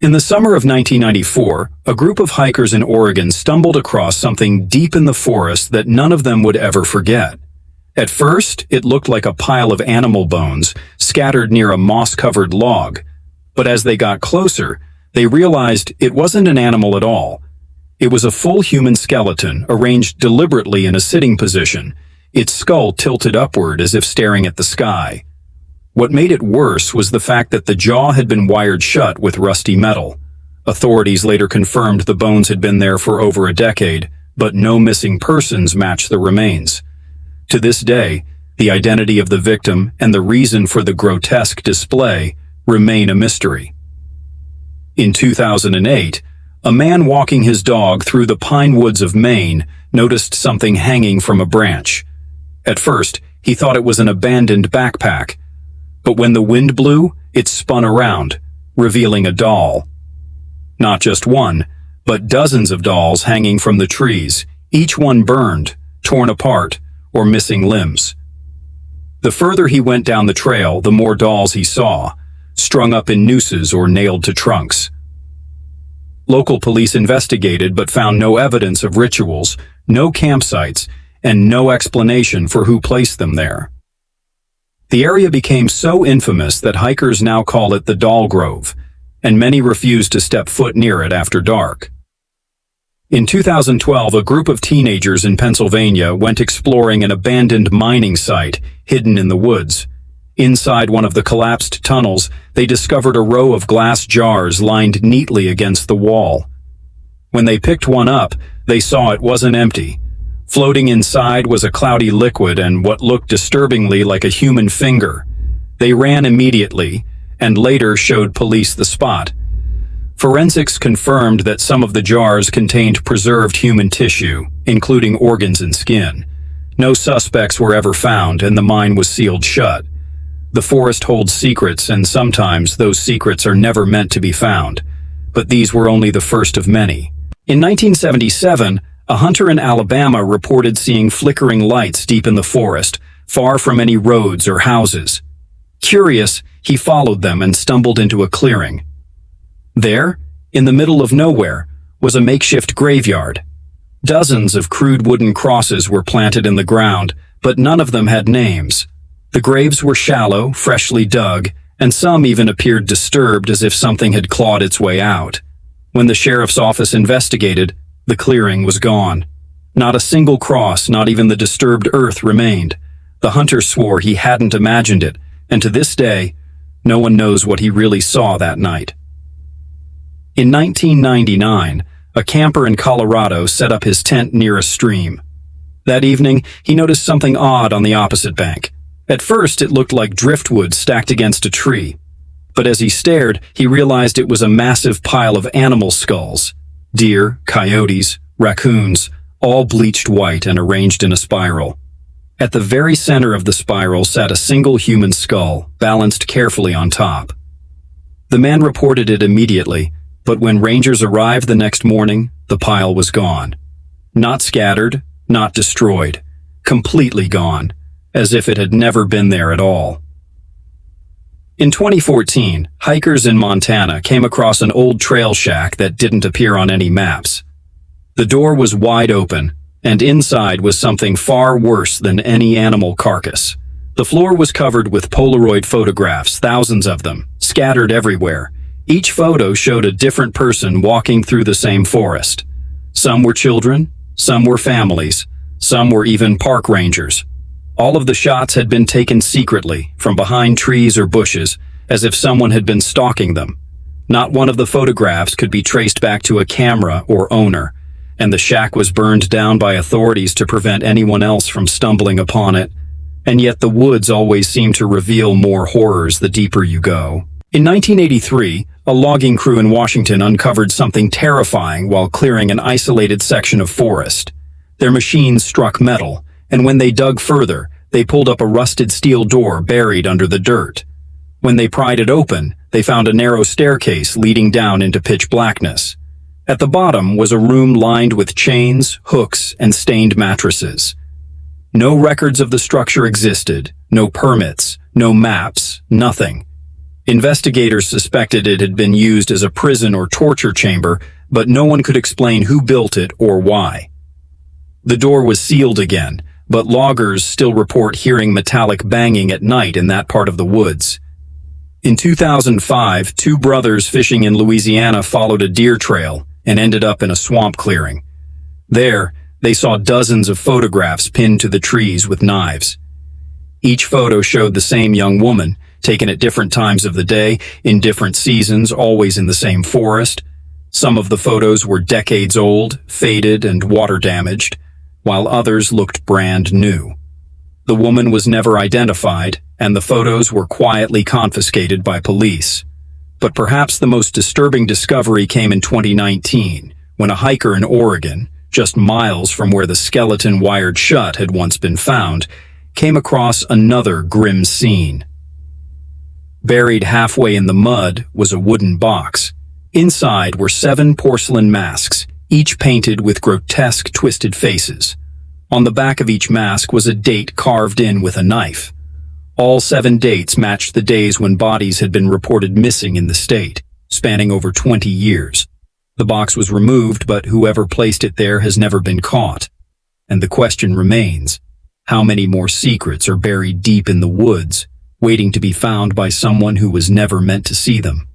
In the summer of 1994, a group of hikers in Oregon stumbled across something deep in the forest that none of them would ever forget. At first, it looked like a pile of animal bones scattered near a moss-covered log. But as they got closer, they realized it wasn't an animal at all. It was a full human skeleton arranged deliberately in a sitting position, its skull tilted upward as if staring at the sky. What made it worse was the fact that the jaw had been wired shut with rusty metal. Authorities later confirmed the bones had been there for over a decade, but no missing persons matched the remains. To this day, the identity of the victim and the reason for the grotesque display remain a mystery. In 2008, a man walking his dog through the pine woods of Maine noticed something hanging from a branch. At first, he thought it was an abandoned backpack, but when the wind blew, it spun around, revealing a doll. Not just one, but dozens of dolls hanging from the trees, each one burned, torn apart, or missing limbs. The further he went down the trail, the more dolls he saw, strung up in nooses or nailed to trunks. Local police investigated but found no evidence of rituals, no campsites, and no explanation for who placed them there. The area became so infamous that hikers now call it the Doll Grove, and many refuse to step foot near it after dark. In 2012, a group of teenagers in Pennsylvania went exploring an abandoned mining site hidden in the woods. Inside one of the collapsed tunnels, they discovered a row of glass jars lined neatly against the wall. When they picked one up, they saw it wasn't empty. Floating inside was a cloudy liquid and what looked disturbingly like a human finger. They ran immediately, and later showed police the spot. Forensics confirmed that some of the jars contained preserved human tissue, including organs and skin. No suspects were ever found, and the mine was sealed shut. The forest holds secrets, and sometimes those secrets are never meant to be found. But these were only the first of many. In 1977, a hunter in Alabama reported seeing flickering lights deep in the forest, far from any roads or houses. Curious, he followed them and stumbled into a clearing. There, in the middle of nowhere, was a makeshift graveyard. Dozens of crude wooden crosses were planted in the ground, but none of them had names. The graves were shallow, freshly dug, and some even appeared disturbed as if something had clawed its way out. When the sheriff's office investigated, the clearing was gone. Not a single cross, not even the disturbed earth remained. The hunter swore he hadn't imagined it, and to this day, no one knows what he really saw that night. In 1999, a camper in Colorado set up his tent near a stream. That evening, he noticed something odd on the opposite bank. At first, it looked like driftwood stacked against a tree. But as he stared, he realized it was a massive pile of animal skulls. Deer, coyotes, raccoons, all bleached white and arranged in a spiral. At the very center of the spiral sat a single human skull, balanced carefully on top. The man reported it immediately, but when rangers arrived the next morning, the pile was gone. Not scattered, not destroyed, completely gone, as if it had never been there at all. In 2014, hikers in Montana came across an old trail shack that didn't appear on any maps. The door was wide open, and inside was something far worse than any animal carcass. The floor was covered with Polaroid photographs, thousands of them, scattered everywhere. Each photo showed a different person walking through the same forest. Some were children, some were families, some were even park rangers. All of the shots had been taken secretly, from behind trees or bushes, as if someone had been stalking them. Not one of the photographs could be traced back to a camera or owner, and the shack was burned down by authorities to prevent anyone else from stumbling upon it. And yet the woods always seem to reveal more horrors the deeper you go. In 1983, a logging crew in Washington uncovered something terrifying while clearing an isolated section of forest. Their machines struck metal, and when they dug further, they pulled up a rusted steel door buried under the dirt. When they pried it open, they found a narrow staircase leading down into pitch blackness. At the bottom was a room lined with chains, hooks, and stained mattresses. No records of the structure existed, no permits, no maps, nothing. Investigators suspected it had been used as a prison or torture chamber, but no one could explain who built it or why. The door was sealed again, but loggers still report hearing metallic banging at night in that part of the woods. In 2005, two brothers fishing in Louisiana followed a deer trail and ended up in a swamp clearing. There, they saw dozens of photographs pinned to the trees with knives. Each photo showed the same young woman, taken at different times of the day, in different seasons, always in the same forest. Some of the photos were decades old, faded, and water-damaged, while others looked brand new. The woman was never identified, and the photos were quietly confiscated by police. But perhaps the most disturbing discovery came in 2019, when a hiker in Oregon, just miles from where the skeleton wired shut had once been found, came across another grim scene. Buried halfway in the mud was a wooden box. Inside were 7 porcelain masks, each painted with grotesque, twisted faces. On the back of each mask was a date carved in with a knife. All 7 dates matched the days when bodies had been reported missing in the state, spanning over 20 years. The box was removed, but whoever placed it there has never been caught. And the question remains, how many more secrets are buried deep in the woods, waiting to be found by someone who was never meant to see them?